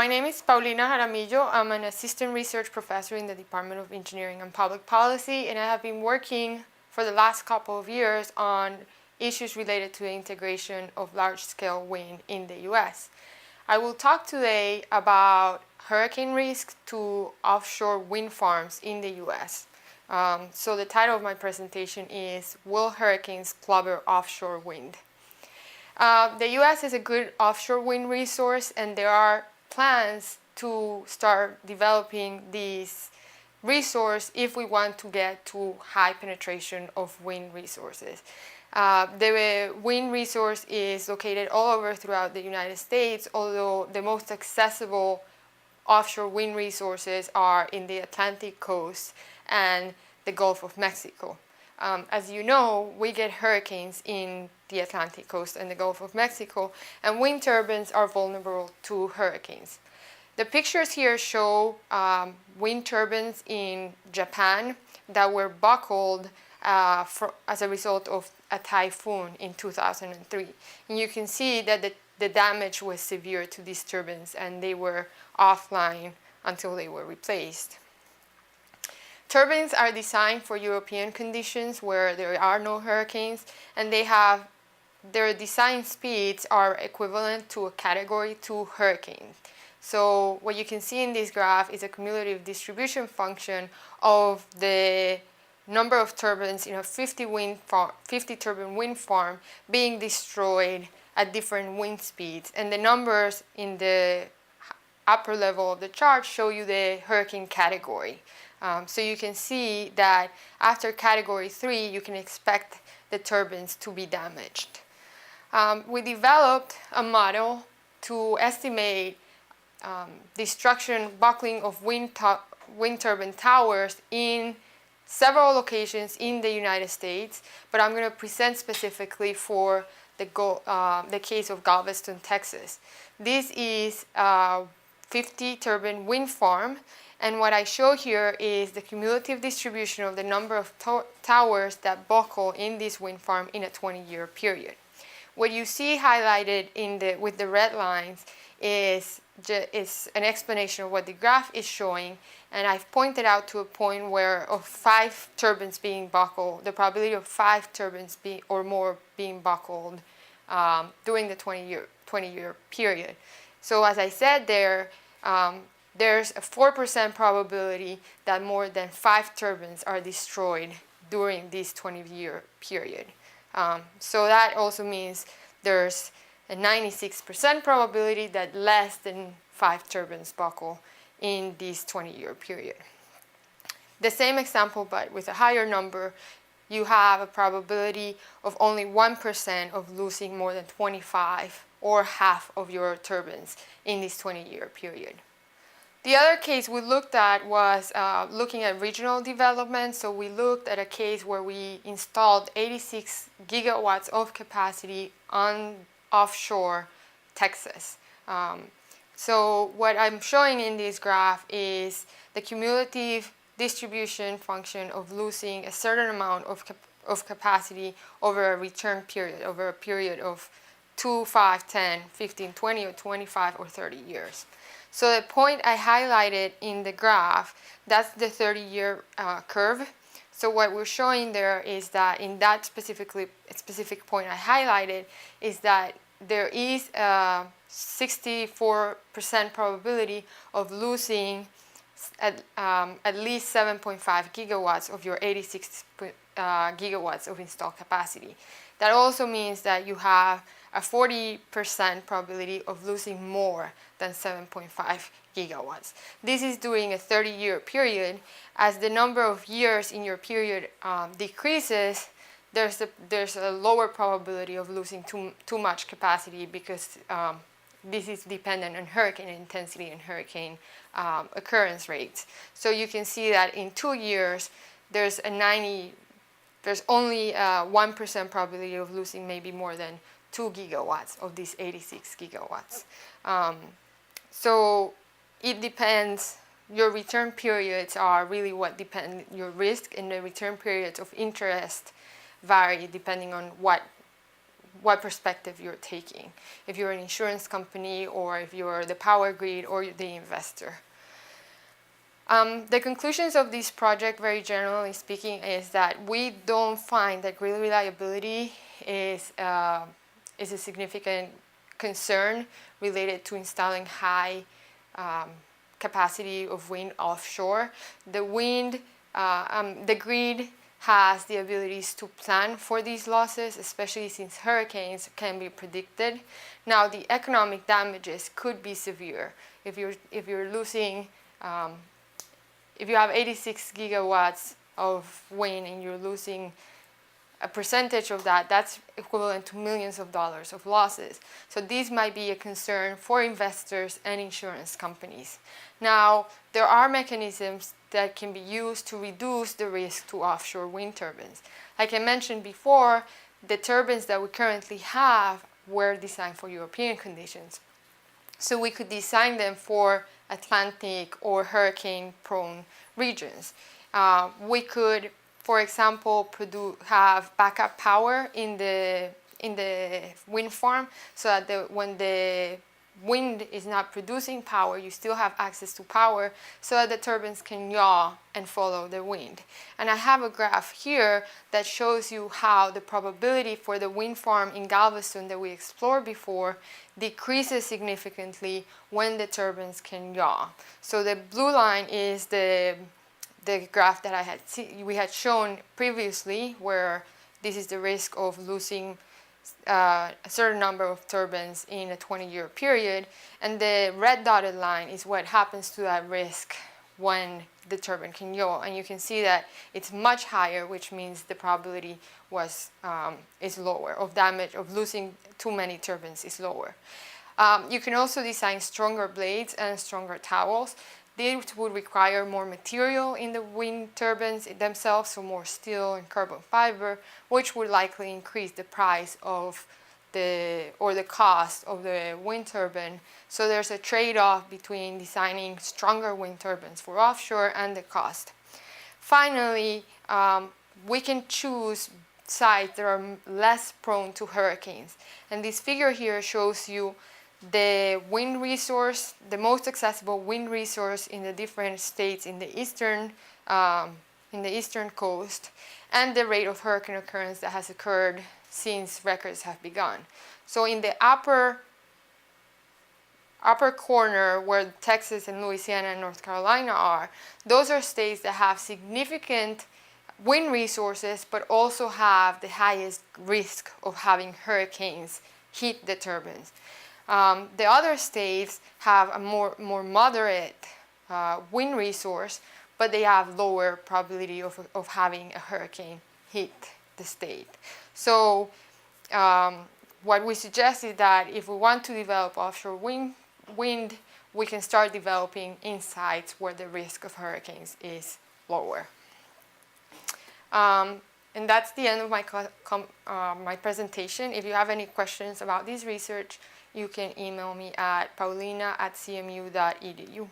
My name is Paulina Jaramillo. I'm an assistant research professor in the Department of Engineering and Public Policy, and I have been working for the last couple of years on issues related to the integration of large-scale wind in the U.S. I will talk today about hurricane risk to offshore wind farms in the U.S. So the title of my presentation is Will Hurricanes Clobber Offshore Wind? The U.S. is a good offshore wind resource, and there are plans to start developing this resource if we want to get to high penetration of wind resources. The wind resource is located all over throughout the United States, although the most accessible offshore wind resources are in the Atlantic coast and the Gulf of Mexico. As you know, we get hurricanes in the Atlantic coast and the Gulf of Mexico, and wind turbines are vulnerable to hurricanes. The pictures here show wind turbines in Japan that were buckled as a result of a typhoon in 2003. And you can see that the damage was severe to these turbines, and they were offline until they were replaced. Turbines are designed for European conditions where there are no hurricanes, and their design speeds are equivalent to a Category 2 hurricane. So what you can see in this graph is a cumulative distribution function of the number of turbines in a 50 turbine wind farm being destroyed at different wind speeds, and the numbers in the upper level of the chart show you the hurricane category. So you can see that after Category 3, you can expect the turbines to be damaged. We developed a model to estimate buckling of wind turbine towers in several locations in the United States, but I'm going to present specifically for the case of Galveston, Texas. This is a 50 turbine wind farm, and what I show here is the cumulative distribution of the number of towers that buckle in this wind farm in a 20-year period. What you see highlighted with the red lines is an explanation of what the graph is showing, and I've pointed out to a point where of 5 turbines being buckled, the probability of 5 turbines or more being buckled during the 20-year period. So as I said there's a 4% probability that more than 5 turbines are destroyed during this 20-year period. So that also means there's a 96% probability that less than 5 turbines buckle in this 20-year period. The same example, but with a higher number, you have a probability of only 1% of losing more than 25 or half of your turbines in this 20-year period. The other case we looked at was looking at regional development. So we looked at a case where we installed 86 gigawatts of capacity on offshore Texas. So what I'm showing in this graph is the cumulative distribution function of losing a certain amount of capacity over a return period, over a period of 2, 5, 10, 15, 20, or 25, or 30 years. So the point I highlighted in the graph, that's the 30-year curve. So what we're showing there is that in that specific point I highlighted is that there is a 64% probability of losing at least 7.5 gigawatts of your 86 gigawatts of installed capacity. That also means that you have a 40% probability of losing more than 7.5 gigawatts. This is during a 30-year period. As the number of years in your period decreases, there's a lower probability of losing too much capacity because this is dependent on hurricane intensity and hurricane occurrence rates. So you can see that in 2 years, there's only a 1% probability of losing maybe more than 2 gigawatts of these 86 gigawatts. So it depends. Your return periods are really what depend. Your risk and the return periods of interest vary depending on what perspective you're taking, if you're an insurance company or if you're the power grid or the investor. The conclusions of this project, very generally speaking, is that we don't find that grid reliability is a significant concern related to installing high capacity of wind offshore. The grid has the abilities to plan for these losses, especially since hurricanes can be predicted. Now, the economic damages could be severe. If you're losing, if you have 86 gigawatts of wind and you're losing a percentage of that, that's equivalent to millions of dollars of losses. So these might be a concern for investors and insurance companies. Now, there are mechanisms that can be used to reduce the risk to offshore wind turbines. Like I mentioned before, the turbines that we currently have were designed for European conditions. So we could design them for Atlantic or hurricane-prone regions. We could, for example, have backup power in the wind farm, so that when the wind is not producing power, you still have access to power, so that the turbines can yaw and follow the wind. And I have a graph here that shows you how the probability for the wind farm in Galveston that we explored before decreases significantly when the turbines can yaw. So the blue line is the graph that we had shown previously, where this is the risk of losing a certain number of turbines in a 20-year period, and the red dotted line is what happens to that risk when the turbine can yaw, and you can see that it's much higher, which means the probability is lower of damage, of losing too many turbines is lower. You can also design stronger blades and stronger towels. This would require more material in the wind turbines themselves, so more steel and carbon fiber, which would likely increase the price of the cost of the wind turbine. So there's a trade-off between designing stronger wind turbines for offshore and the cost. Finally, we can choose sites that are less prone to hurricanes. And this figure here shows you the wind resource, the most accessible wind resource in the different states in the eastern coast, and the rate of hurricane occurrence that has occurred since records have begun. So in the upper corner, where Texas and Louisiana and North Carolina are, those are states that have significant wind resources, but also have the highest risk of having hurricanes hit the turbines. The other states have a more moderate wind resource, but they have lower probability of having a hurricane hit the state. So what we suggest is that if we want to develop offshore wind, we can start developing in sites where the risk of hurricanes is lower. And that's the end of my presentation. If you have any questions about this research, you can email me at paulina@cmu.edu.